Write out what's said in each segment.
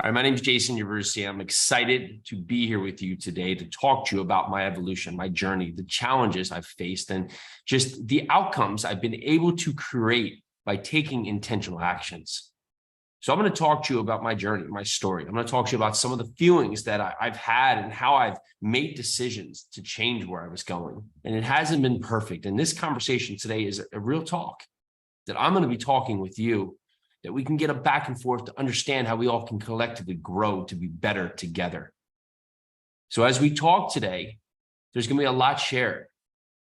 All right, my name is Jason Yarusi. I'm excited to be here with you today to talk to you about my evolution, my journey, the challenges I've faced, and just the outcomes I've been able to create by taking intentional actions. So I'm going to talk to you about my journey, my story. I'm going to talk to you about some of the feelings that I've had and how I've made decisions to change where I was going. And it hasn't been perfect. And this conversation today is a real talk that I'm going to be talking with you, that we can get a back and forth to understand how we all can collectively grow to be better together. So as we talk today, there's going to be a lot shared.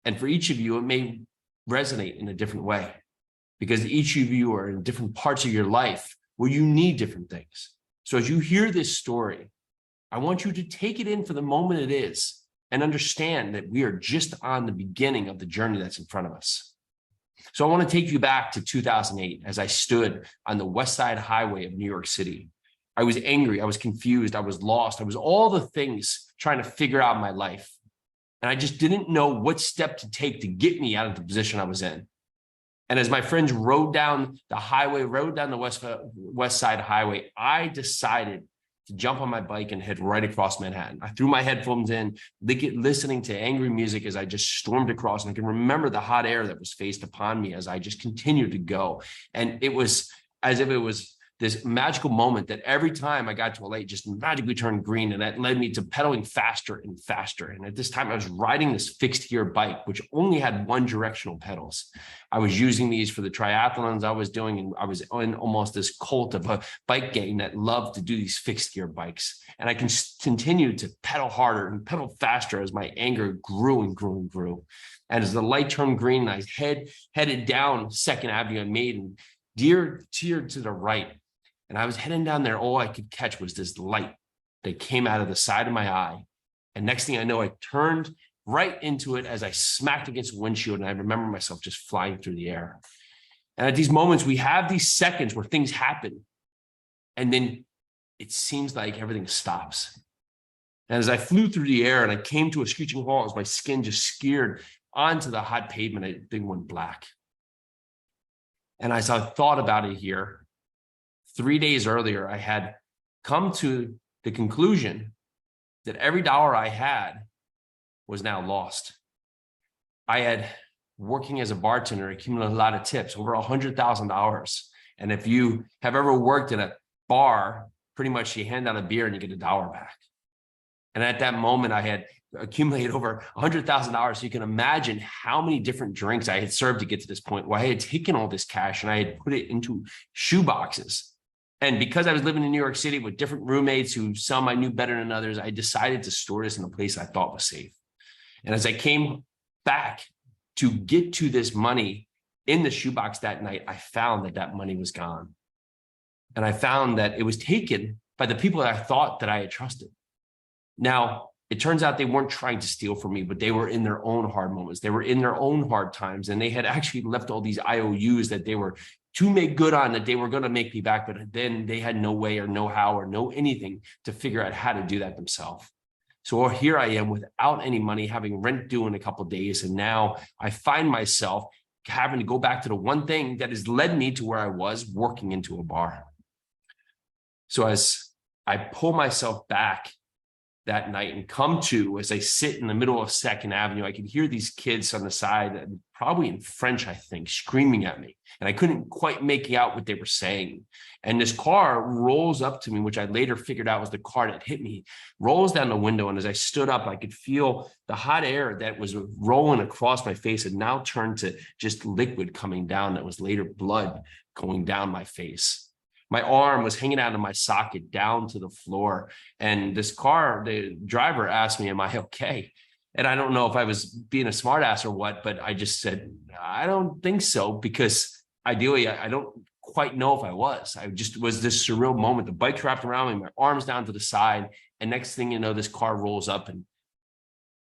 And for each of you, it may resonate in a different way because each of you are in different parts of your life where you need different things. So as you hear this story, I want you to take it in for the moment it is and understand that we are just on the beginning of the journey that's in front of us. So I want to take you back to 2008 as I stood on the West Side Highway of New York City. I was angry, I was confused, I was lost, I was all the things trying to figure out my life. And I just didn't know what step to take to get me out of the position I was in. And as my friends rode down the West Side Highway, I decided to jump on my bike and head right across Manhattan. I threw my headphones in, listening to angry music as I just stormed across. And I can remember the hot air that was faced upon me as I just continued to go. And it was as if it was this magical moment that every time I got to a light just magically turned green. And that led me to pedaling faster and faster. And at this time I was riding this fixed gear bike, which only had one directional pedals. I was using these for the triathlons I was doing. And I was in almost this cult of a bike gang that loved to do these fixed gear bikes. And I continued to pedal harder and pedal faster as my anger grew and grew and grew. And as the light turned green, I headed down 2nd Avenue. I made and tiered to the right. And I was heading down there. All I could catch was this light that came out of the side of my eye. And next thing I know, I turned right into it as I smacked against the windshield. And I remember myself just flying through the air. And at these moments, we have these seconds where things happen. And then it seems like everything stops. And as I flew through the air and I came to a screeching halt, as my skin just skied onto the hot pavement, everything went black. And as I thought about it here, 3 days earlier, I had come to the conclusion that every dollar I had was now lost. I had, working as a bartender, accumulated a lot of tips, over $100,000. And if you have ever worked at a bar, pretty much you hand out a beer and you get $1 back. And at that moment, I had accumulated over $100,000. So you can imagine how many different drinks I had served to get to this point where I had taken all this cash and I had put it into shoe boxes. And because I was living in New York City with different roommates who some I knew better than others, I decided to store this in a place I thought was safe. And as I came back to get to this money in the shoebox that night, I found that that money was gone. And I found that it was taken by the people that I thought that I had trusted. Now, it turns out they weren't trying to steal from me, but they were in their own hard moments. They were in their own hard times, and they had actually left all these IOUs that they were to make good on, that they were going to make me back, but then they had no way or know how or know anything to figure out how to do that themselves. So here I am without any money, having rent due in a couple of days, and now I find myself having to go back to the one thing that has led me to where I was, working into a bar. So as I pull myself back that night and come to, as I sit in the middle of 2nd Avenue, I could hear these kids on the side, probably in French, I think, screaming at me. And I couldn't quite make out what they were saying. And this car rolls up to me, which I later figured out was the car that hit me, rolls down the window. And as I stood up, I could feel the hot air that was rolling across my face had now turned to just liquid coming down that was later blood going down my face. My arm was hanging out of my socket down to the floor. And this car, the driver asked me, am I okay? And I don't know if I was being a smartass or what, but I just said, I don't think so, because ideally, I don't quite know if I was. I just was this surreal moment. The bike's wrapped around me, my arm's down to the side. And next thing you know, this car rolls up and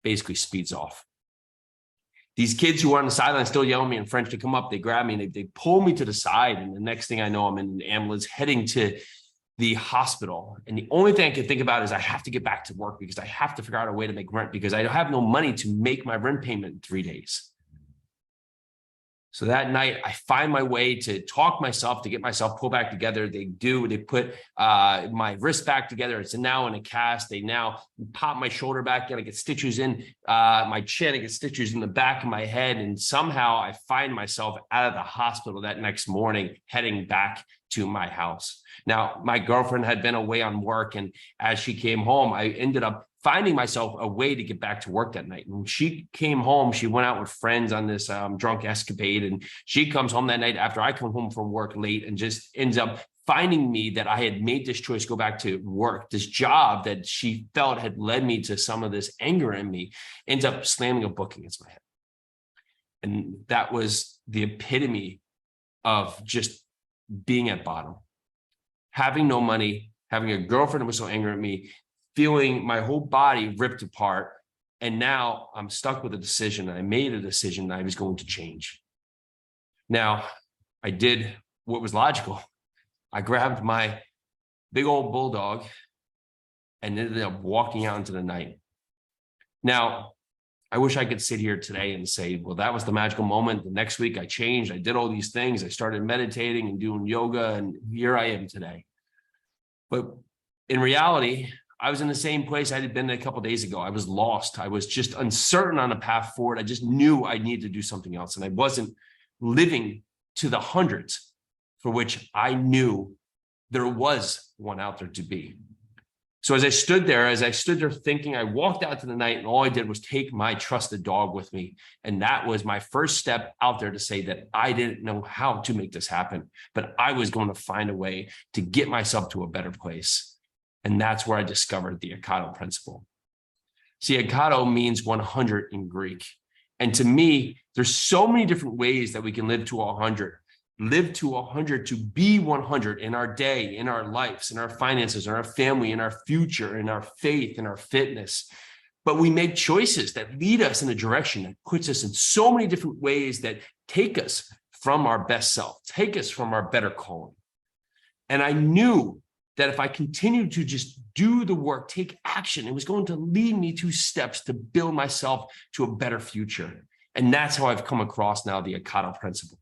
basically speeds off. These kids who were on the sideline still yelling at me in French to come up. They grab me and they pull me to the side. And the next thing I know, I'm in an ambulance heading to the hospital. And the only thing I could think about is I have to get back to work because I have to figure out a way to make rent because I have no money to make my rent payment in 3 days. So that night, I find my way to talk myself, to get myself pulled back together. They put my wrist back together. It's now in a cast. They now pop my shoulder back and I get stitches in my chin. I get stitches in the back of my head. And somehow I find myself out of the hospital that next morning, heading back to my house. Now, my girlfriend had been away on work. And as she came home, I ended up finding myself a way to get back to work that night. When she came home, she went out with friends on this drunk escapade. And she comes home that night after I come home from work late and just ends up finding me that I had made this choice to go back to work. This job that she felt had led me to some of this anger in me, ends up slamming a book against my head. And that was the epitome of just being at bottom, having no money, having a girlfriend who was so angry at me, feeling my whole body ripped apart. And now I'm stuck with a decision. I made a decision that I was going to change. Now, I did what was logical. I grabbed my big old bulldog and ended up walking out into the night. Now, I wish I could sit here today and say, well, that was the magical moment. The next week I changed. I did all these things. I started meditating and doing yoga, and here I am today. But in reality, I was in the same place I had been a couple of days ago. I was lost. I was just uncertain on a path forward. I just knew I needed to do something else. And I wasn't living to the hundreds for which I knew there was one out there to be. So as I stood there thinking, I walked out to the night, and all I did was take my trusted dog with me. And that was my first step out there to say that I didn't know how to make this happen, but I was going to find a way to get myself to a better place. And that's where I discovered the Ekato principle. See, Ekato means 100 in Greek. And to me, there's so many different ways that we can live to 100. Live to 100, to be 100 in our day, in our lives, in our finances, in our family, in our future, in our faith, in our fitness. But we make choices that lead us in a direction that puts us in so many different ways that take us from our best self, take us from our better calling. And I knew that if I continued to just do the work, take action, it was going to lead me to steps to build myself to a better future. And that's how I've come across now the Ekato principle.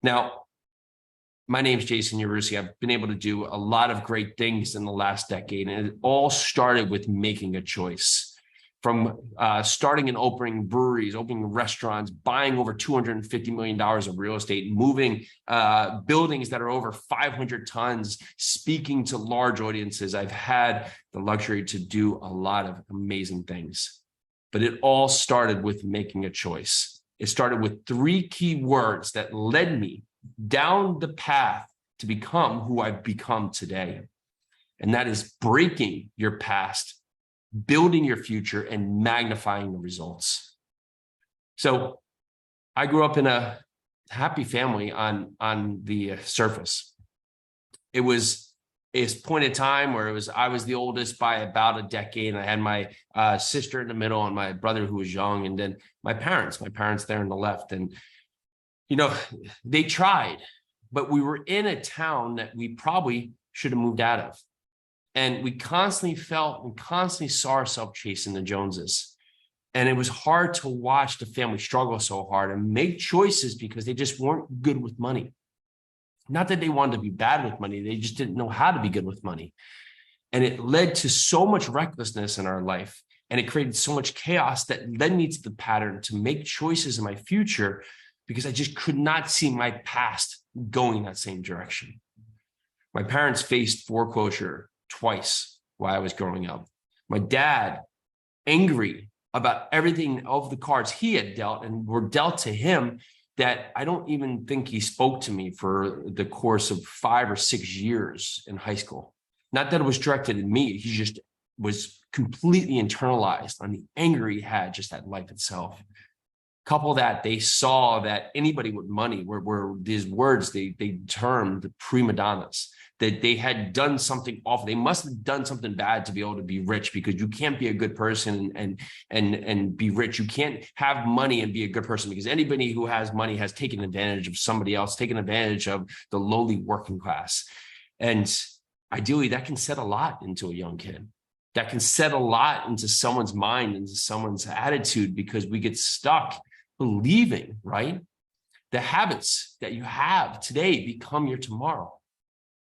Now, my name is Jason Yarusi. I've been able to do a lot of great things in the last decade, and it all started with making a choice. From starting and opening breweries, opening restaurants, buying over $250 million of real estate, moving buildings that are over 500 tons, speaking to large audiences. I've had the luxury to do a lot of amazing things. But it all started with making a choice. It started with 3 key words that led me down the path to become who I've become today. And that is breaking your past, building your future, and magnifying the results. So I grew up in a happy family on the surface. It was a point in time where I was the oldest by about a decade, and I had my sister in the middle and my brother who was young, and then my parents there on the left. And, you know, they tried, but we were in a town that we probably should have moved out of. And we constantly felt and constantly saw ourselves chasing the Joneses. And it was hard to watch the family struggle so hard and make choices because they just weren't good with money. Not that they wanted to be bad with money, they just didn't know how to be good with money. And it led to so much recklessness in our life. And it created so much chaos that led me to the pattern to make choices in my future because I just could not see my past going that same direction. My parents faced foreclosure twice while I was growing up. My dad, angry about everything of the cards he had dealt and were dealt to him, that I don't even think he spoke to me for the course of 5 or 6 years in high school. Not that it was directed at me. He just was completely internalized on the anger he had just at life itself. Couple that, they saw that anybody with money were these words they termed prima donnas, that they had done something awful. They must have done something bad to be able to be rich, because you can't be a good person and be rich. You can't have money and be a good person, because anybody who has money has taken advantage of somebody else, taken advantage of the lowly working class. And ideally, that can set a lot into a young kid. That can set a lot into someone's mind, into someone's attitude, because we get stuck believing, right, the habits that you have today become your tomorrow.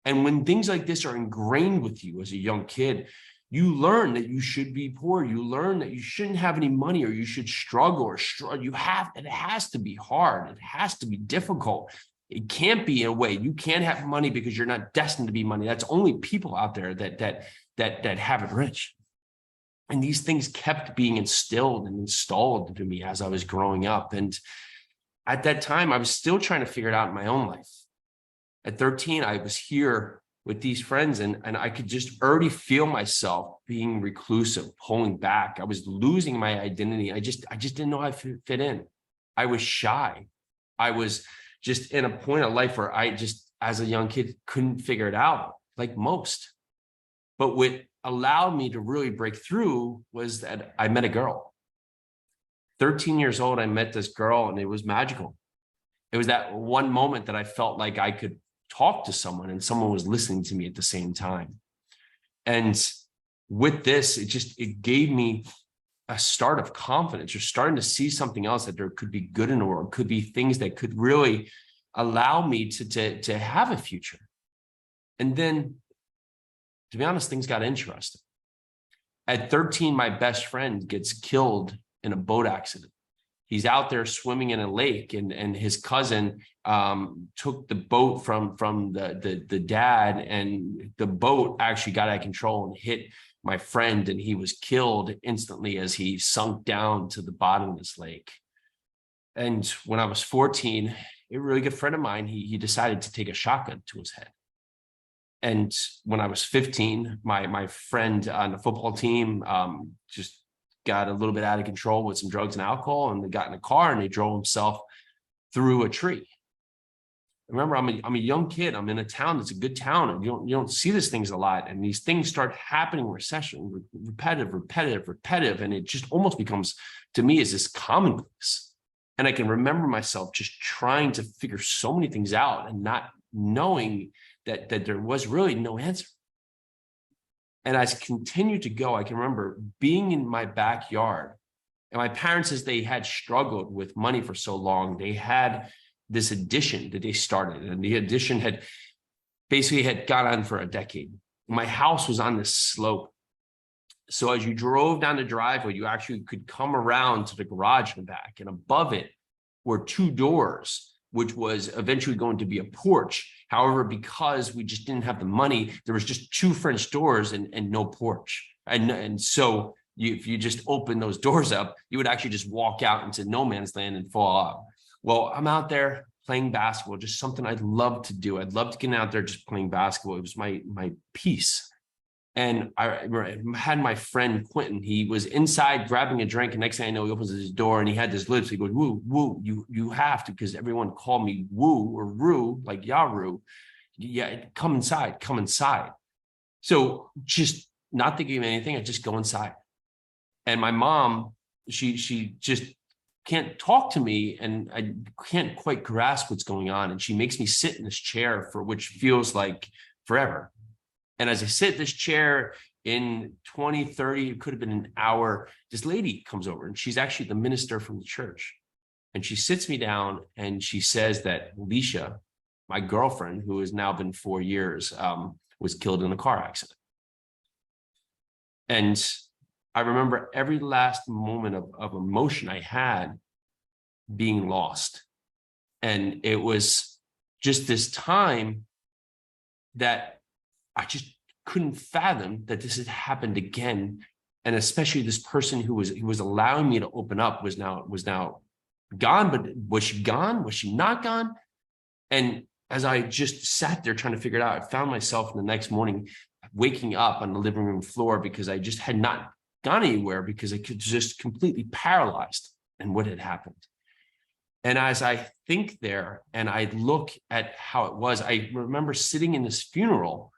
And when things like this are ingrained with you as a young kid, you learn that you should be poor. You learn that you shouldn't have any money, or you should struggle or struggle. It has to be hard. It has to be difficult. It can't be a way. You can't have money because you're not destined to be money. That's only people out there that have it rich. And these things kept being instilled and installed to me as I was growing up. And at that time, I was still trying to figure it out in my own life. At 13, I was here with these friends, and I could just already feel myself being reclusive, pulling back. I was losing my identity. I just didn't know how to fit in. I was shy. I was just in a point of life where I just, as a young kid, couldn't figure it out like most. But what allowed me to really break through was that I met a girl. 13 years old, I met this girl, and it was magical. It was that one moment that I felt like I could talk to someone and someone was listening to me at the same time. And with this, it gave me a start of confidence. You're starting to see something else, that there could be good in the world, could be things that could really allow me to have a future. And then, to be honest, things got interesting. At 13, my best friend gets killed in a boat accident. He's out there swimming in a lake, and his cousin took the boat from the dad, and the boat actually got out of control and hit my friend, and he was killed instantly as he sunk down to the bottom of this lake. And when I was 14, a really good friend of mine, he decided to take a shotgun to his head. And when I was 15, my friend on the football team just got a little bit out of control with some drugs and alcohol, and they got in a car and they drove himself through a tree. Remember, I'm a young kid. I'm in a town that's a good town, and you don't see these things a lot. And these things start happening in recession, repetitive, and it just almost becomes, to me, is this commonplace. And I can remember myself just trying to figure so many things out and not knowing that there was really no answer. And as I continued to go, I can remember being in my backyard, and my parents, as they had struggled with money for so long, they had this addition that they started, and the addition had gone on for a decade. My house was on this slope. So as you drove down the driveway, you actually could come around to the garage in the back, and above it were two doors, which was eventually going to be a porch. However, because we just didn't have the money, there was just two French doors and no porch. And so if you just open those doors up, you would actually just walk out into no man's land and fall off. Well, I'm out there playing basketball, just something I'd love to do. I'd love to get out there just playing basketball. It was my peace. And I had my friend Quentin. He was inside grabbing a drink, and next thing I know, he opens his door and he had this lips. He goes, "Woo, woo, you have to," because everyone called me Woo or Roo, like Yaru. Yeah, come inside, come inside. So just not thinking of anything, I just go inside. And my mom, she just can't talk to me, and I can't quite grasp what's going on. And she makes me sit in this chair for which feels like forever. And as I sit in this chair, in 20, 30, it could have been an hour, this lady comes over, and she's actually the minister from the church. And she sits me down and she says that Alicia, my girlfriend, who has now been 4 years, was killed in a car accident. And I remember every last moment of emotion I had being lost. And it was just this time that I just couldn't fathom that this had happened again. And especially this person who was allowing me to open up was now gone. But was she gone? Was she not gone? And as I just sat there trying to figure it out, I found myself the next morning waking up on the living room floor because I just had not gone anywhere, because I could just completely paralyzed in what had happened. And as I think there and I look at how it was, I remember sitting in this funeral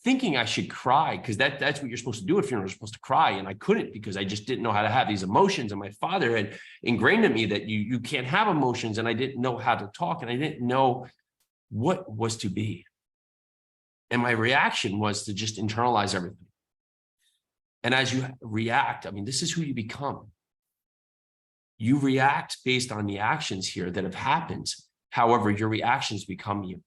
thinking I should cry, because that's what you're supposed to do at funerals. You're supposed to cry. And I couldn't, because I just didn't know how to have these emotions. And my father had ingrained in me that you can't have emotions. And I didn't know how to talk, and I didn't know what was to be. And my reaction was to just internalize everything. And as you react, I mean, this is who you become. You react based on the actions here that have happened. However, your reactions become you.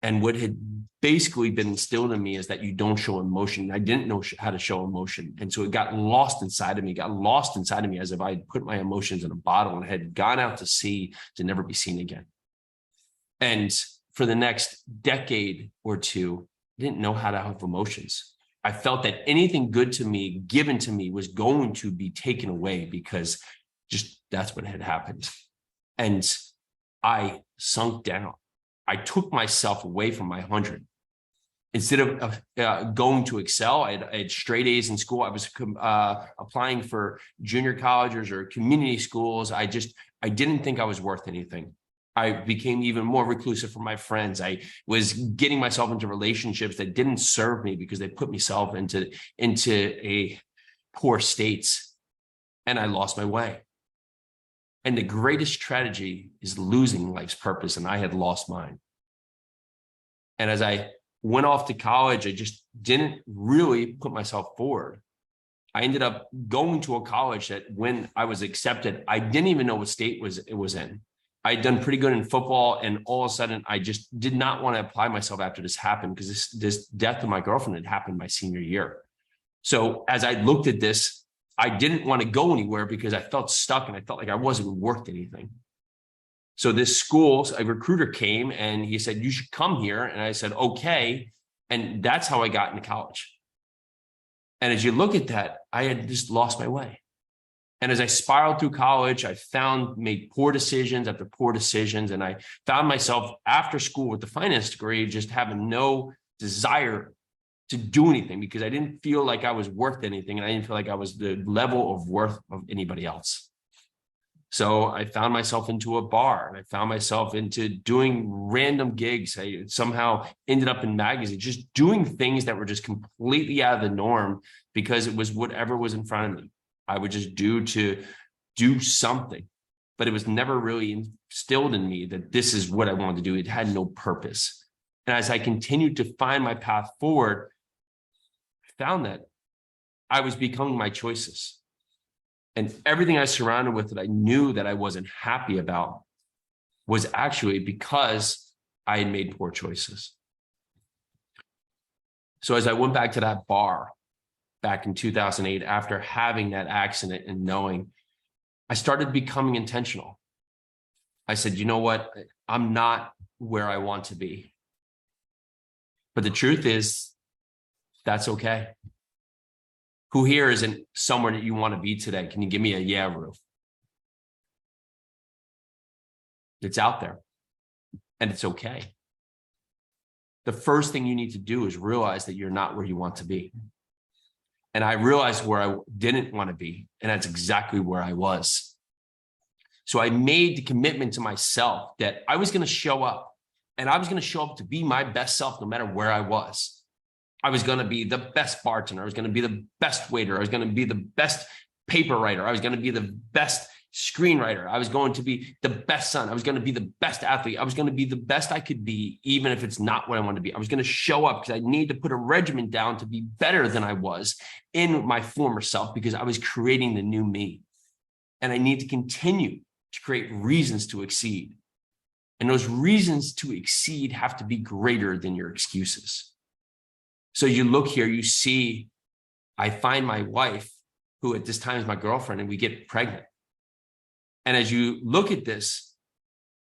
And what had basically been instilled in me is that you don't show emotion. I didn't know how to show emotion. And so it got lost inside of me, as if I had put my emotions in a bottle and had gone out to sea to never be seen again. And for the next decade or two, I didn't know how to have emotions. I felt that anything good to me, given to me, was going to be taken away because just that's what had happened. And I sunk down. I took myself away from my 100. Instead of going to excel, I had straight A's in school. I was applying for junior colleges or community schools. I didn't think I was worth anything. I became even more reclusive from my friends. I was getting myself into relationships that didn't serve me because they put myself into a poor states, and I lost my way. And the greatest tragedy is losing life's purpose, and I had lost mine. And as I went off to college, I just didn't really put myself forward. I ended up going to a college that when I was accepted, I didn't even know what state it was in. I'd done pretty good in football, and all of a sudden, I just did not want to apply myself after this happened because this death of my girlfriend had happened my senior year. So as I looked at this, I didn't want to go anywhere because I felt stuck and I felt like I wasn't worth anything. So this school, a recruiter came and he said, "You should come here." And I said, "Okay." And that's how I got into college. And as you look at that, I had just lost my way. And as I spiraled through college, I made poor decisions after poor decisions. And I found myself after school with the finance degree, just having no desire to do anything because I didn't feel like I was worth anything. And I didn't feel like I was the level of worth of anybody else. So I found myself into a bar, and I found myself into doing random gigs. I somehow ended up in magazines, just doing things that were just completely out of the norm because it was whatever was in front of me. I would just do something, but it was never really instilled in me that this is what I wanted to do. It had no purpose. And as I continued to find my path forward, I found that I was becoming my choices. And everything I surrounded with that I knew that I wasn't happy about was actually because I had made poor choices. So as I went back to that bar back in 2008, after having that accident and knowing, I started becoming intentional. I said, you know what? I'm not where I want to be. But the truth is, that's okay. Who here isn't somewhere that you want to be today? Can you give me a yeah, Roof? It's out there, and it's okay. The first thing you need to do is realize that you're not where you want to be. And I realized where I didn't want to be, and that's exactly where I was. So I made the commitment to myself that I was going to show up, and I was going to show up to be my best self no matter where I was. I was going to be the best bartender. I was going to be the best waiter. I was going to be the best paper writer. I was going to be the best screenwriter. I was going to be the best son. I was going to be the best athlete. I was going to be the best I could be, even if it's not what I want to be. I was going to show up because I need to put a regimen down to be better than I was in my former self because I was creating the new me. And I need to continue to create reasons to exceed. And those reasons to exceed have to be greater than your excuses. So you look here, you see, I find my wife, who at this time is my girlfriend, and we get pregnant. And as you look at this,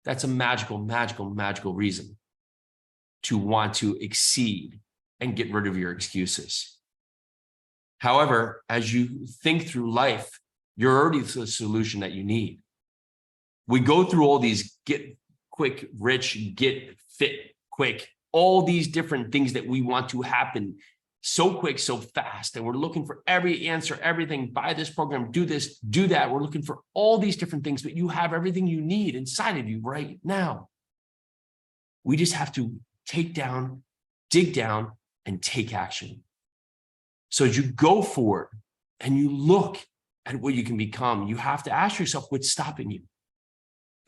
that's a magical, magical, magical reason to want to exceed and get rid of your excuses. However, as you think through life, you're already the solution that you need. We go through all these get quick, rich, get fit, quick, all these different things that we want to happen so quick, so fast. And we're looking for every answer, everything, buy this program, do this, do that. We're looking for all these different things, but you have everything you need inside of you right now. We just have to take down, dig down, and take action. So as you go forward and you look at what you can become, you have to ask yourself what's stopping you.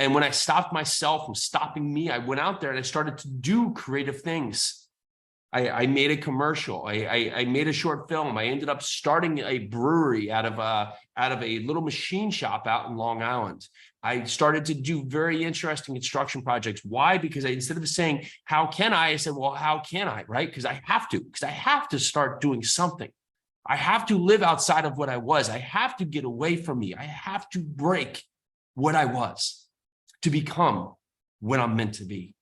And when I stopped myself from stopping me, I went out there and I started to do creative things. I made a commercial. I made a short film. I ended up starting a brewery out of a little machine shop out in Long Island. I started to do very interesting construction projects. Why? Because instead of saying, how can I said, well, how can I, right? Because I have to start doing something. I have to live outside of what I was. I have to get away from me. I have to break what I was to become what I'm meant to be.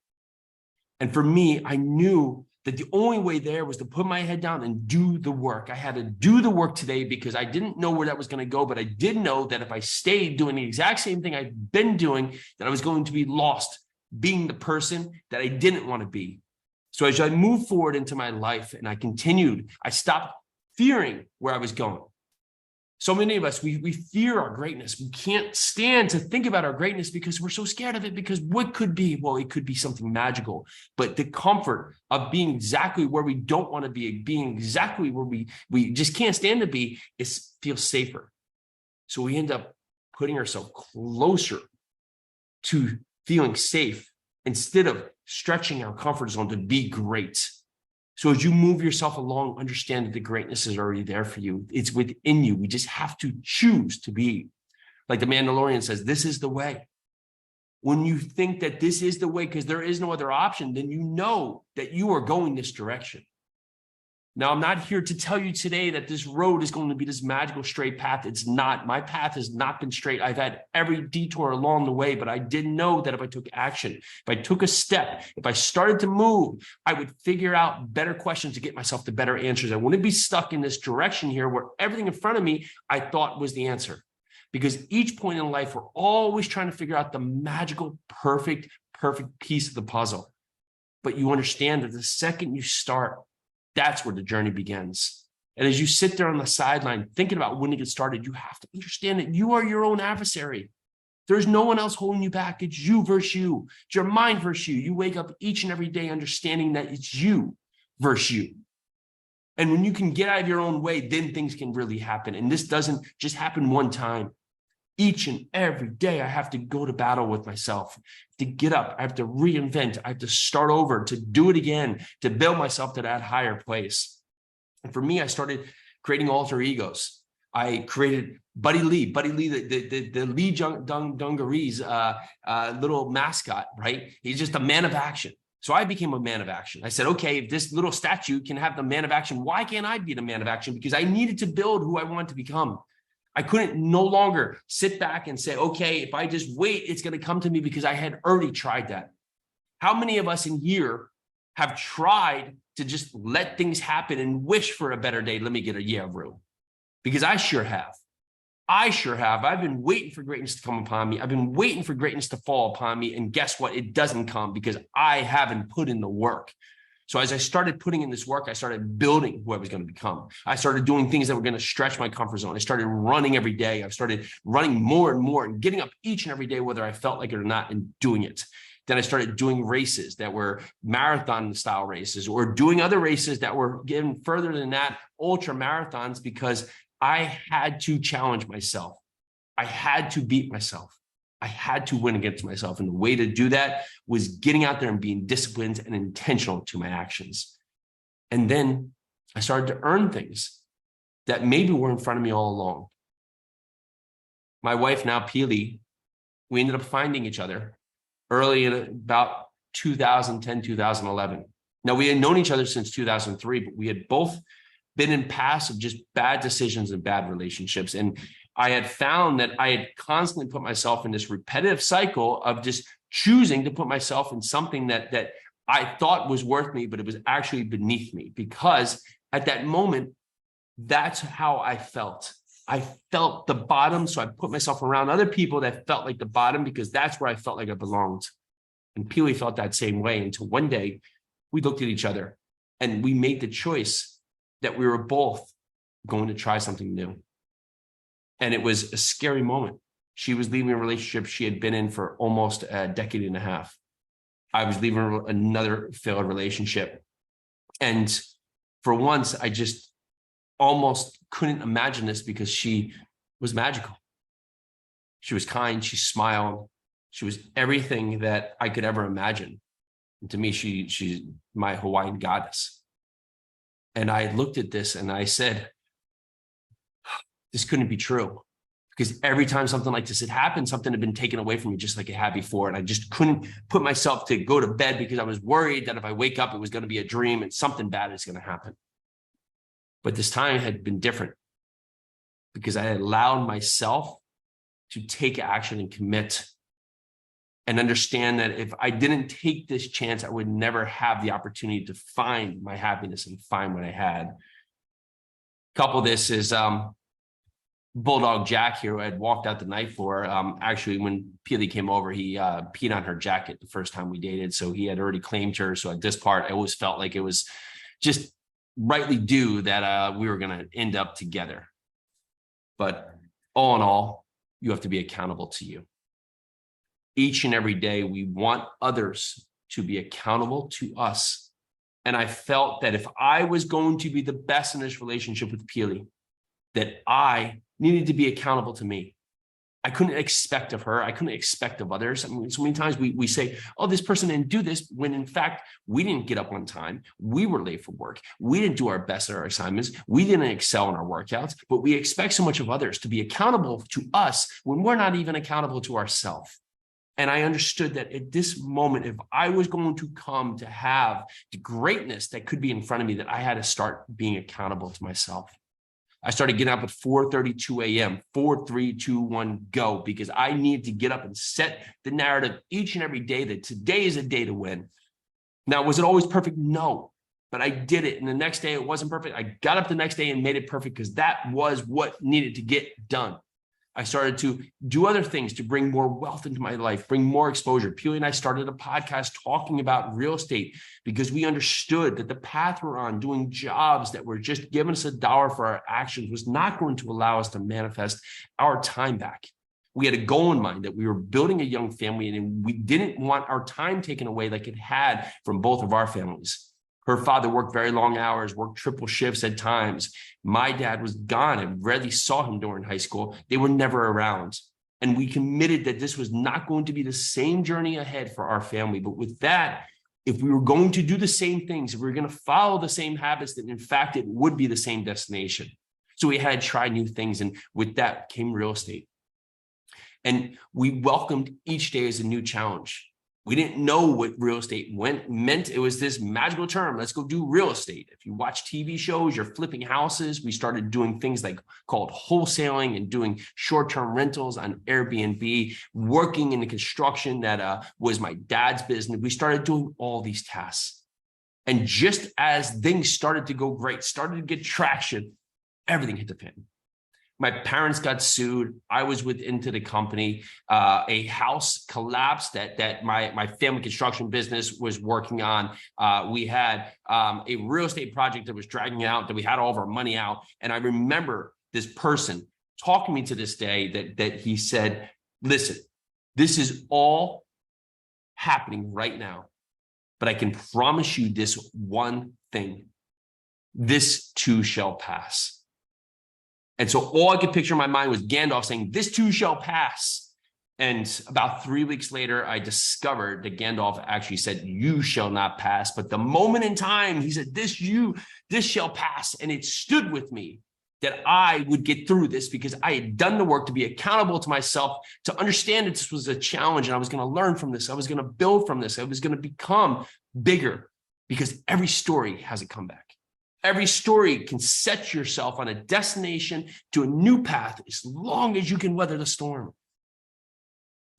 And for me, I knew that the only way there was to put my head down and do the work. I had to do the work today because I didn't know where that was going to go, but I did know that if I stayed doing the exact same thing I've been doing, that I was going to be lost being the person that I didn't want to be. So as I moved forward into my life and I stopped fearing where I was going. So many of us, we fear our greatness. We can't stand to think about our greatness because we're so scared of it, because what could be? Well, it could be something magical, but the comfort of being exactly where we don't want to be, being exactly where we just can't stand to be, feels safer. So we end up putting ourselves closer to feeling safe instead of stretching our comfort zone to be great. So as you move yourself along, understand that the greatness is already there for you. It's within you. We just have to choose to be. Like the Mandalorian says, this is the way. When you think that this is the way because there is no other option, then you know that you are going this direction. Now, I'm not here to tell you today that this road is going to be this magical straight path. It's not. My path has not been straight. I've had every detour along the way, but I did know that if I took action, if I took a step, if I started to move, I would figure out better questions to get myself to better answers. I wouldn't be stuck in this direction here where everything in front of me I thought was the answer. Because each point in life, we're always trying to figure out the magical, perfect piece of the puzzle. But you understand that the second you start, that's where the journey begins. And as you sit there on the sideline thinking about when to get started, you have to understand that you are your own adversary. There's no one else holding you back. It's you versus you. It's your mind versus you. You wake up each and every day understanding that it's you versus you. And when you can get out of your own way, then things can really happen. And this doesn't just happen one time. Each and every day, I have to go to battle with myself, to get up. I have to reinvent. I have to start over, to do it again, to build myself to that higher place. And for me, I started creating alter egos. I created Buddy Lee, the Lee Dungaree's little mascot, right? He's just a man of action. So I became a man of action. I said, okay, if this little statue can have the man of action, why can't I be the man of action? Because I needed to build who I wanted to become. I couldn't no longer sit back and say, okay, if I just wait, it's going to come to me, because I had already tried that. How many of us in here have tried to just let things happen and wish for a better day? Let me get a yeah, Rue. Because I sure have. I've been waiting for greatness to come upon me. I've been waiting for greatness to fall upon me. And guess what? It doesn't come because I haven't put in the work. So as I started putting in this work, I started building who I was going to become. I started doing things that were going to stretch my comfort zone. I started running every day. I started running more and more and getting up each and every day, whether I felt like it or not, and doing it. Then I started doing races that were marathon style races, or doing other races that were getting further than that, ultra marathons, because I had to challenge myself. I had to beat myself. I had to win against myself. And the way to do that was getting out there and being disciplined and intentional to my actions. And then I started to earn things that maybe were in front of me all along. My wife, now Peely, we ended up finding each other early in about 2010, 2011. Now, we had known each other since 2003, but we had both been in past of just bad decisions and bad relationships. And I had found that I had constantly put myself in this repetitive cycle of just choosing to put myself in something that I thought was worth me, but it was actually beneath me, because at that moment, that's how I felt. I felt the bottom. So I put myself around other people that felt like the bottom, because that's where I felt like I belonged. And Peely felt that same way, until one day we looked at each other and we made the choice that we were both going to try something new. And it was a scary moment. She was leaving a relationship she had been in for almost a decade and a half. I was leaving another failed relationship. And for once, I just almost couldn't imagine this, because she was magical. She was kind. She smiled. She was everything that I could ever imagine. And to me, she's my Hawaiian goddess. And I looked at this and I said, this couldn't be true. Because every time something like this had happened, something had been taken away from me just like it had before. And I just couldn't put myself to go to bed because I was worried that if I wake up, it was going to be a dream and something bad is going to happen. But this time had been different because I had allowed myself to take action and commit and understand that if I didn't take this chance, I would never have the opportunity to find my happiness and find what I had. Couple of this is Bulldog Jack here, who I had walked out the night for. Actually, when Peely came over, he peed on her jacket the first time we dated. So he had already claimed her. So at this part, I always felt like it was just rightly due that we were going to end up together. But all in all, you have to be accountable to you. Each and every day, we want others to be accountable to us. And I felt that if I was going to be the best in this relationship with Peely, that I needed to be accountable to me. I couldn't expect of her. I couldn't expect of others. I mean, so many times we say, oh, this person didn't do this, when in fact, we didn't get up on time. We were late for work. We didn't do our best at our assignments. We didn't excel in our workouts, but we expect so much of others to be accountable to us when we're not even accountable to ourselves. And I understood that at this moment, if I was going to come to have the greatness that could be in front of me, that I had to start being accountable to myself. I started getting up at 4:32 a.m., 4, 3, 2, 1, go, because I need to get up and set the narrative each and every day that today is a day to win. Now, was it always perfect? No, but I did it. And the next day it wasn't perfect. I got up the next day and made it perfect because that was what needed to get done. I started to do other things to bring more wealth into my life, bring more exposure. Peely and I started a podcast talking about real estate because we understood that the path we're on, doing jobs that were just giving us $1 for our actions, was not going to allow us to manifest our time back. We had a goal in mind that we were building a young family and we didn't want our time taken away like it had from both of our families. Her father worked very long hours, worked triple shifts at times. My dad was gone and rarely saw him during high school. They were never around. And we committed that this was not going to be the same journey ahead for our family. But with that, if we were going to do the same things, if we were going to follow the same habits, then in fact, it would be the same destination. So we had to try new things. And with that came real estate. And we welcomed each day as a new challenge. We didn't know what real estate meant. It was this magical term. Let's go do real estate. If you watch TV shows, you're flipping houses. We started doing things like called wholesaling and doing short-term rentals on Airbnb, working in the construction that was my dad's business. We started doing all these tasks. And just as things started to go great, started to get traction, everything hit the fan. My parents got sued. I was into the company. A house collapsed that my family construction business was working on. We had a real estate project that was dragging out, that we had all of our money out. And I remember this person talking to me to this day that he said, listen, this is all happening right now, but I can promise you this one thing. This too shall pass. And so all I could picture in my mind was Gandalf saying, this too shall pass. And about 3 weeks later, I discovered that Gandalf actually said, you shall not pass. But the moment in time, he said, this shall pass. And it stood with me that I would get through this because I had done the work to be accountable to myself, to understand that this was a challenge and I was going to learn from this. I was going to build from this. I was going to become bigger because every story has a comeback. Every story can set yourself on a destination to a new path as long as you can weather the storm.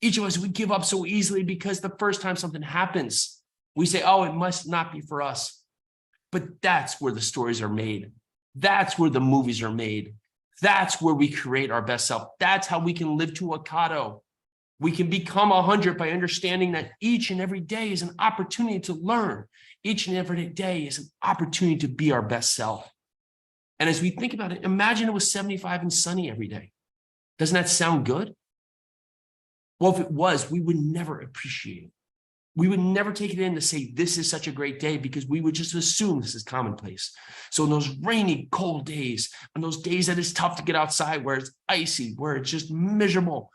Each of us, we give up so easily because the first time something happens, we say, oh, it must not be for us. But that's where the stories are made. That's where the movies are made. That's where we create our best self. That's how we can live to Ekato. We can become 100 by understanding that each and every day is an opportunity to learn. Each and every day is an opportunity to be our best self. And as we think about it, imagine it was 75 and sunny every day. Doesn't that sound good? Well, if it was, we would never appreciate it. We would never take it in to say, this is such a great day, because we would just assume this is commonplace. So in those rainy, cold days, on those days that it's tough to get outside, where it's icy, where it's just miserable,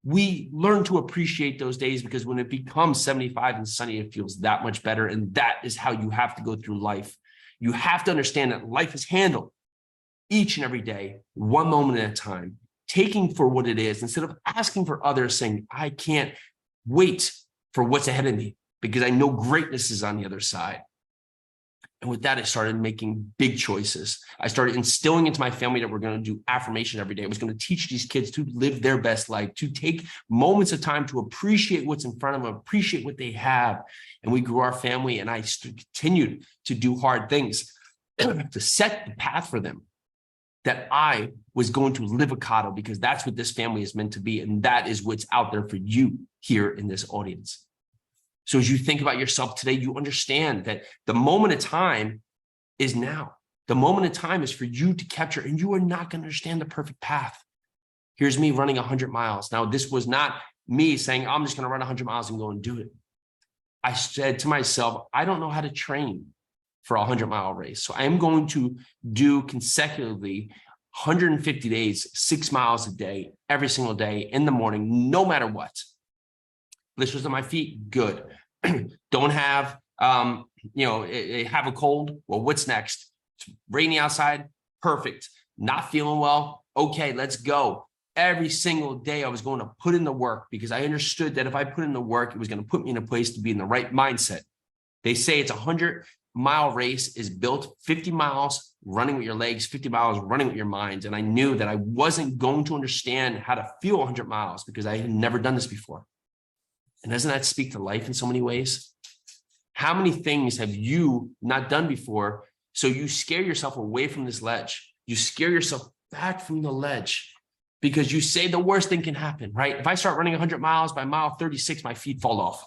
we learn to appreciate those days, because when it becomes 75 and sunny, it feels that much better. And that is how you have to go through life. You have to understand that life is handled each and every day, one moment at a time, taking for what it is, instead of asking for others, saying, I can't wait for what's ahead of me because I know greatness is on the other side. And with that, I started making big choices. I started instilling into my family that we're going to do affirmation every day. I was going to teach these kids to live their best life, to take moments of time to appreciate what's in front of them, appreciate what they have. And we grew our family, and I continued to do hard things to set the path for them, that I was going to live Ekato, because that's what this family is meant to be. And that is what's out there for you here in this audience. So as you think about yourself today, you understand that the moment of time is now. The moment of time is for you to capture, and you are not going to understand the perfect path. Here's me running 100 miles. Now, this was not me saying, I'm just going to run 100 miles and go and do it. I said to myself, I don't know how to train for a 100-mile race. So I am going to do consecutively 150 days, 6 miles a day, every single day in the morning, no matter what. Blisters on my feet, good. Don't have, have a cold. Well, what's next? It's rainy outside, perfect. Not feeling well, okay, let's go. Every single day I was going to put in the work, because I understood that if I put in the work, it was going to put me in a place to be in the right mindset. They say it's a 100-mile race is built 50 miles running with your legs, 50 miles running with your mind. And I knew that I wasn't going to understand how to feel 100 miles because I had never done this before. And doesn't that speak to life in so many ways? How many things have you not done before? So you scare yourself away from this ledge. You scare yourself back from the ledge because you say the worst thing can happen, right? If I start running 100 miles, by mile 36, my feet fall off.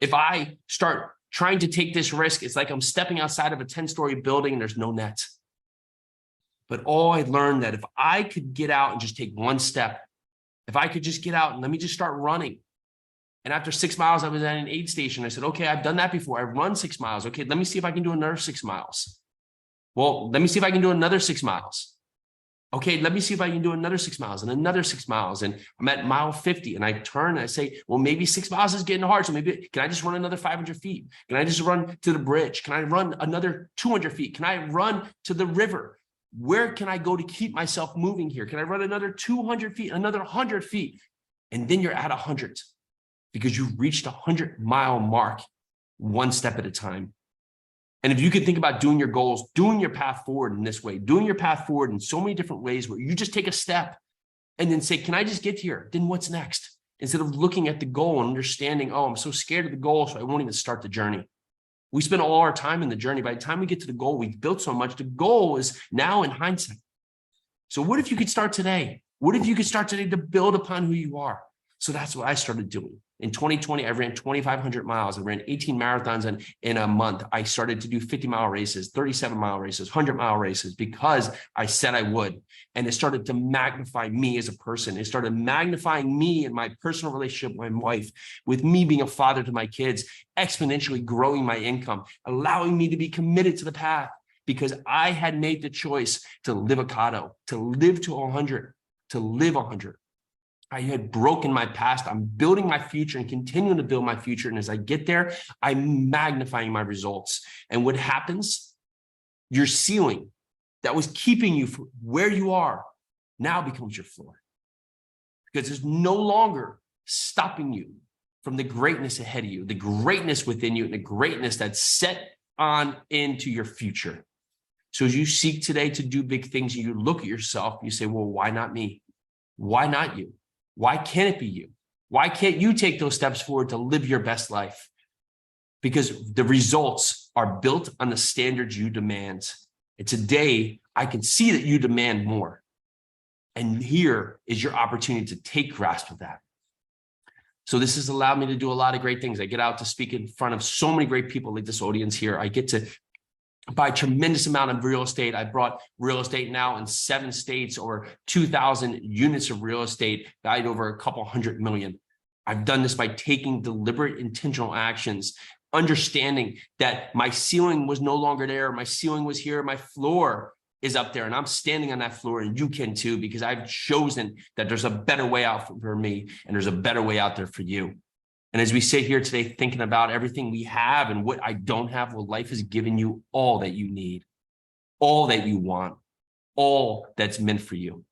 If I start trying to take this risk, it's like I'm stepping outside of a 10-story building and there's no net. But I learned that if I could get out and just take one step, if I could just get out and let me just start running. And after 6 miles, I was at an aid station. I said, okay, I've done that before. I've run 6 miles. Okay, let me see if I can do another 6 miles. Well, let me see if I can do another 6 miles. Okay, let me see if I can do another 6 miles and another 6 miles. And I'm at mile 50 and I turn and I say, well, maybe 6 miles is getting hard. So maybe, can I just run another 500 feet? Can I just run to the bridge? Can I run another 200 feet? Can I run to the river? Where can I go to keep myself moving here? Can I run another 200 feet, another 100 feet? And then you're at 100. Because you've reached a 100-mile mark, one step at a time. And if you could think about doing your goals, doing your path forward in this way, doing your path forward in so many different ways where you just take a step and then say, can I just get here? Then what's next? Instead of looking at the goal and understanding, oh, I'm so scared of the goal, so I won't even start the journey. We spend all our time in the journey. By the time we get to the goal, we've built so much. The goal is now in hindsight. So what if you could start today? What if you could start today to build upon who you are? So that's what I started doing. In 2020, I ran 2,500 miles. I ran 18 marathons in a month. I started to do 50-mile races, 37-mile races, 100-mile races because I said I would. And it started to magnify me as a person. It started magnifying me and my personal relationship with my wife, with me being a father to my kids, exponentially growing my income, allowing me to be committed to the path because I had made the choice to live Ekato, to live to 100, to live 100. I had broken my past. I'm building my future and continuing to build my future. And as I get there, I'm magnifying my results. And what happens? Your ceiling that was keeping you from where you are now becomes your floor. Because there's no longer stopping you from the greatness ahead of you, the greatness within you, and the greatness that's set on into your future. So as you seek today to do big things and you look at yourself, you say, well, why not me? Why not you? Why can't it be you? Why can't you take those steps forward to live your best life? Because the results are built on the standards you demand. And today, I can see that you demand more. And here is your opportunity to take grasp of that. So this has allowed me to do a lot of great things. I get out to speak in front of so many great people like this audience here. I get to buy a tremendous amount of real estate. I brought real estate now in 7 states, over 2,000 units of real estate, valued over a couple $100 million. I've done this by taking deliberate, intentional actions, understanding that my ceiling was no longer there. My ceiling was here. My floor is up there and I'm standing on that floor, and you can too, because I've chosen that there's a better way out for me and there's a better way out there for you. And as we sit here today thinking about everything we have and what I don't have, well, life has given you all that you need, all that you want, all that's meant for you.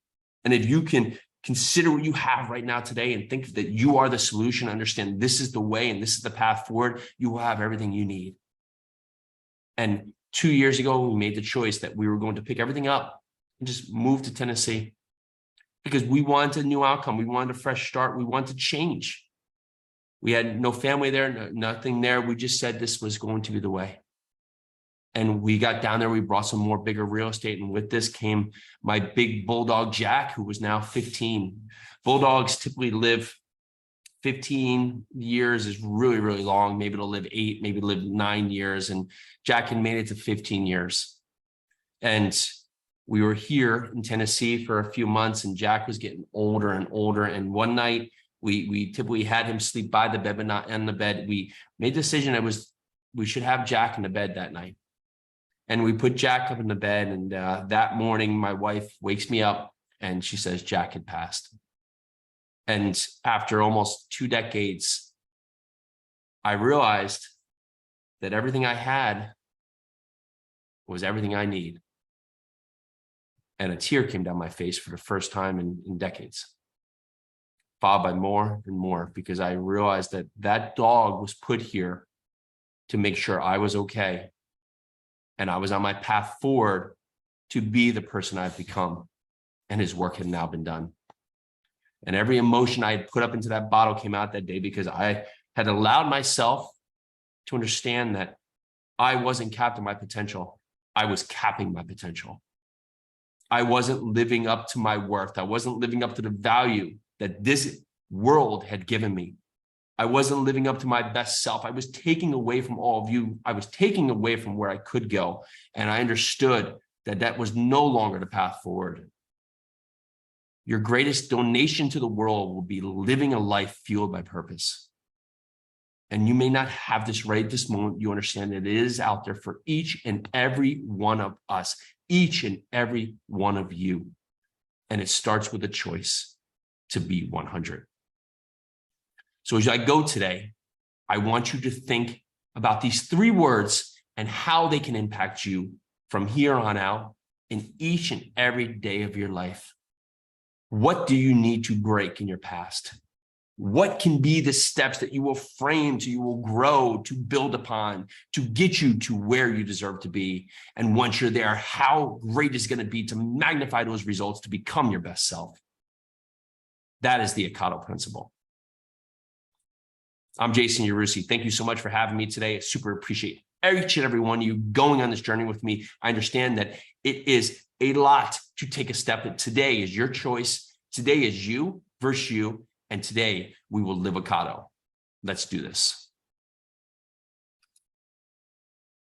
And if you can consider what you have right now today and think that you are the solution, understand this is the way and this is the path forward, you will have everything you need. And 2 years ago, we made the choice that we were going to pick everything up and just move to Tennessee because we wanted a new outcome. We wanted a fresh start. We wanted to change. We had no family there, nothing there. We just said this was going to be the way. And we got down there, we brought some more bigger real estate. And with this came my big bulldog, Jack, who was now 15. Bulldogs typically live 15 years is really, really long. Maybe it'll live 8, maybe it'll live 9 years. And Jack had made it to 15 years. And we were here in Tennessee for a few months, and Jack was getting older and older. And one night we typically had him sleep by the bed, but not in the bed. We made the decision we should have Jack in the bed that night. And we put Jack up in the bed. And that morning, my wife wakes me up and she says Jack had passed. And after almost 2 decades, I realized that everything I had was everything I need. And a tear came down my face for the first time in decades, followed by more and more, because I realized that that dog was put here to make sure I was okay. And I was on my path forward to be the person I've become. And his work had now been done. And every emotion I had put up into that bottle came out that day because I had allowed myself to understand that I wasn't capping my potential. I was capping my potential. I wasn't living up to my worth. I wasn't living up to the value that this world had given me. I wasn't living up to my best self. I was taking away from all of you. I was taking away from where I could go. And I understood that that was no longer the path forward. Your greatest donation to the world will be living a life fueled by purpose. And you may not have this right at this moment. You understand that it is out there for each and every one of us, each and every one of you. And it starts with a choice to be 100. So as I go today, I want you to think about these 3 words and how they can impact you from here on out in each and every day of your life. What do you need to break in your past? What can be the steps that you will frame, so you will grow, to build upon, to get you to where you deserve to be? And once you're there, how great is it going to be to magnify those results to become your best self? That is the Ekato principle. I'm Jason Yarusi. Thank you so much for having me today. I super appreciate each and every one of you going on this journey with me. I understand that it is a lot to take a step, but today is your choice. Today is you versus you. And today we will live Ekato. Let's do this.